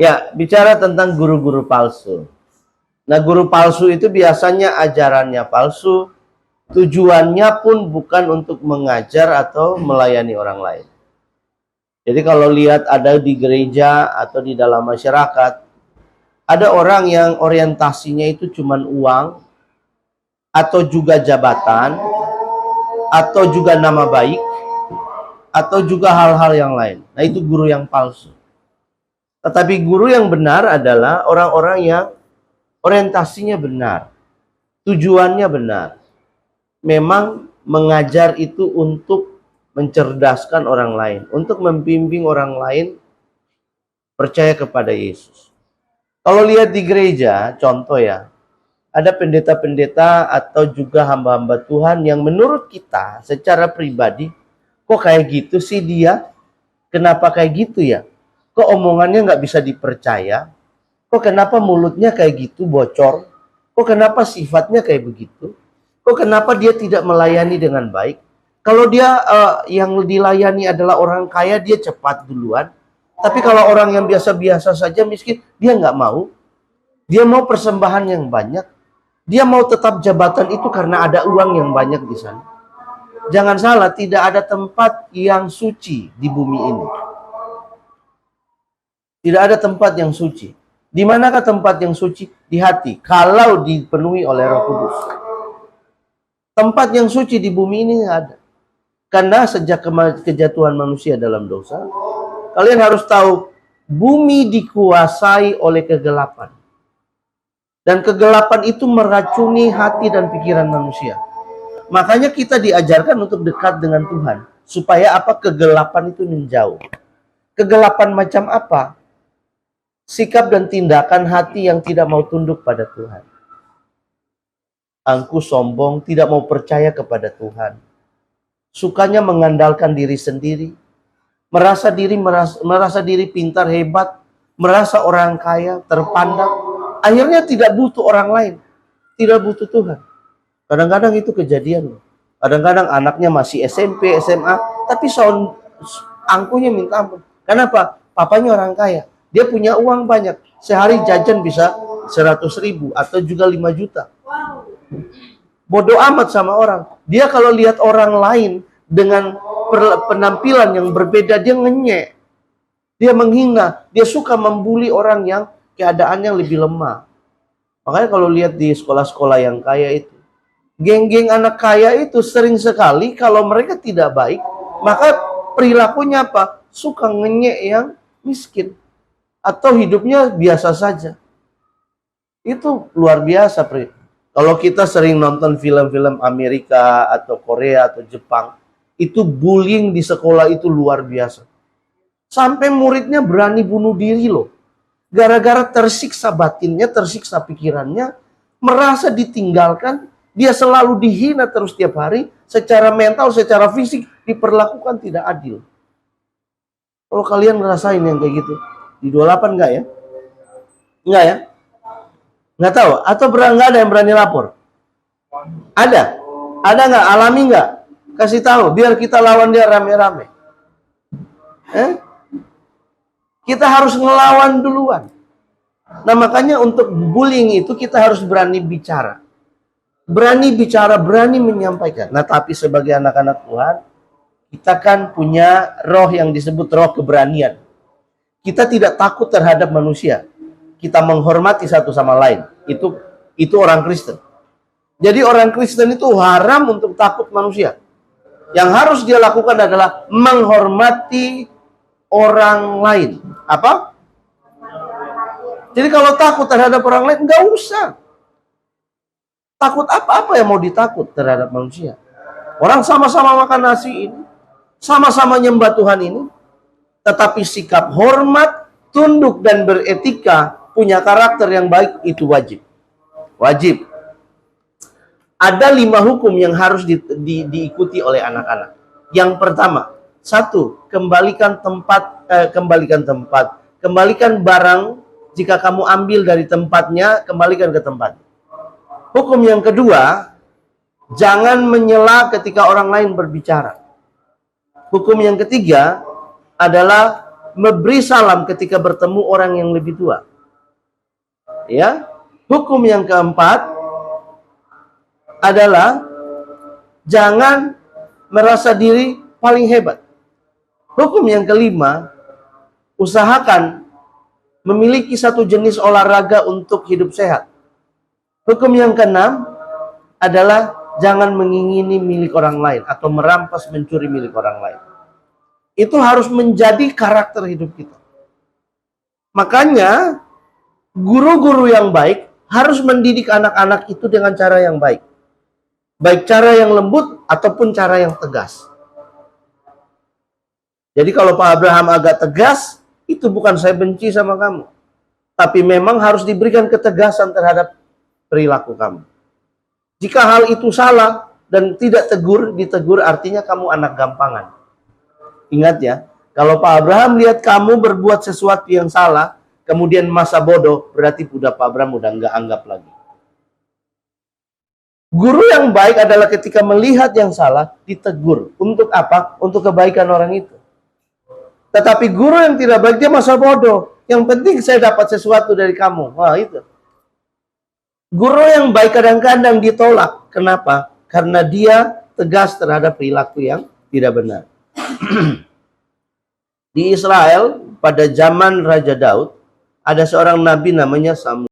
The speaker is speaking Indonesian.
Ya, bicara tentang guru-guru palsu. Nah, guru palsu itu biasanya ajarannya palsu, tujuannya pun bukan untuk mengajar atau melayani orang lain. Jadi kalau lihat ada di gereja atau di dalam masyarakat, ada orang yang orientasinya itu cuman uang, atau juga jabatan, atau juga nama baik, atau juga hal-hal yang lain. Nah, itu guru yang palsu. Tetapi guru yang benar adalah orang-orang yang orientasinya benar, tujuannya benar. Memang mengajar itu untuk mencerdaskan orang lain, untuk membimbing orang lain percaya kepada Yesus. Kalau lihat di gereja, contoh ya, ada pendeta-pendeta atau juga hamba-hamba Tuhan yang menurut kita secara pribadi, kok kayak gitu sih dia? Kenapa kayak gitu ya? Kok omongannya nggak bisa dipercaya? Kok kenapa mulutnya kayak gitu bocor? Kok kenapa sifatnya kayak begitu? Kok kenapa dia tidak melayani dengan baik? Kalau dia yang dilayani adalah orang kaya, dia cepat duluan. Tapi kalau orang yang biasa-biasa saja miskin, dia nggak mau. Dia mau persembahan yang banyak. Dia mau tetap jabatan itu karena ada uang yang banyak di sana. Jangan salah, tidak ada tempat yang suci di bumi ini. Tidak ada tempat yang suci. Di manakah tempat yang suci? Di hati. Kalau dipenuhi oleh Roh Kudus. Tempat yang suci di bumi ini nggak ada. Karena sejak kejatuhan manusia dalam dosa, kalian harus tahu, bumi dikuasai oleh kegelapan. Dan kegelapan itu meracuni hati dan pikiran manusia. Makanya kita diajarkan untuk dekat dengan Tuhan. Supaya apa? Kegelapan itu menjauh. Kegelapan macam apa? Sikap dan tindakan hati yang tidak mau tunduk pada Tuhan. Angkuh, sombong, tidak mau percaya kepada Tuhan. Sukanya mengandalkan diri sendiri. Merasa diri pintar, hebat. Merasa orang kaya, terpandang. Akhirnya tidak butuh orang lain. Tidak butuh Tuhan. Kadang-kadang itu kejadian. Kadang-kadang anaknya masih SMP, SMA. Tapi angkuhnya minta ampun. Kenapa? Papanya orang kaya. Dia punya uang banyak. Sehari jajan bisa 100.000 atau juga 5 juta. Bodoh amat sama orang. Dia kalau lihat orang lain dengan penampilan yang berbeda, dia ngenyek. Dia menghina. Dia suka membuli orang yang keadaannya lebih lemah. Makanya kalau lihat di sekolah-sekolah yang kaya itu, geng-geng anak kaya itu sering sekali kalau mereka tidak baik, maka perilakunya apa? Suka ngenyek yang miskin. Atau hidupnya biasa saja. Itu luar biasa. Kalau kita sering nonton film-film Amerika atau Korea atau Jepang, itu bullying di sekolah itu luar biasa. Sampai muridnya berani bunuh diri loh. Gara-gara tersiksa batinnya, tersiksa pikirannya, merasa ditinggalkan, dia selalu dihina terus tiap hari, secara mental, secara fisik, diperlakukan tidak adil. Kalau kalian ngerasain yang kayak gitu, di 28 enggak ya? Enggak ya? Nggak tahu? Atau nggak ada yang berani lapor? Ada? Ada nggak? Alami nggak? Kasih tahu, biar kita lawan dia rame-rame. Kita harus ngelawan duluan. Nah, makanya untuk bullying itu kita harus berani bicara. Berani bicara, berani menyampaikan. Nah, tapi sebagai anak-anak Tuhan, kita kan punya roh yang disebut roh keberanian. Kita tidak takut terhadap manusia. Kita menghormati satu sama lain. Itu orang Kristen. Jadi orang Kristen itu haram untuk takut manusia. Yang harus dia lakukan adalah menghormati orang lain. Apa? Jadi kalau takut terhadap orang lain, nggak usah. Takut apa-apa yang mau ditakut terhadap manusia. Orang sama-sama makan nasi ini, sama-sama nyembah Tuhan ini, tetapi sikap hormat, tunduk, dan beretika, punya karakter yang baik, itu wajib. Wajib. Ada 5 hukum yang harus diikuti oleh anak-anak. Yang pertama, 1, kembalikan barang. Jika kamu ambil dari tempatnya, kembalikan ke tempat. Hukum yang kedua, jangan menyela ketika orang lain berbicara. Hukum yang ketiga adalah memberi salam ketika bertemu orang yang lebih tua. Ya. Hukum yang keempat adalah jangan merasa diri paling hebat. Hukum yang kelima, usahakan memiliki satu jenis olahraga untuk hidup sehat. Hukum yang keenam adalah jangan mengingini milik orang lain atau merampas mencuri milik orang lain. Itu harus menjadi karakter hidup kita. Makanya guru-guru yang baik harus mendidik anak-anak itu dengan cara yang baik. Baik cara yang lembut ataupun cara yang tegas. Jadi kalau Pak Abraham agak tegas, itu bukan saya benci sama kamu. Tapi memang harus diberikan ketegasan terhadap perilaku kamu. Jika hal itu salah dan tidak ditegur artinya kamu anak gampangan. Ingat ya, kalau Pak Abraham lihat kamu berbuat sesuatu yang salah, kemudian masa bodoh, berarti udah Pak Abraham udah nggak anggap lagi. Guru yang baik adalah ketika melihat yang salah, ditegur. Untuk apa? Untuk kebaikan orang itu. Tetapi guru yang tidak baik, dia masa bodoh. Yang penting saya dapat sesuatu dari kamu. Wah, itu. Guru yang baik kadang-kadang ditolak. Kenapa? Karena dia tegas terhadap perilaku yang tidak benar. Di Israel, pada zaman Raja Daud, ada seorang nabi namanya Samuel.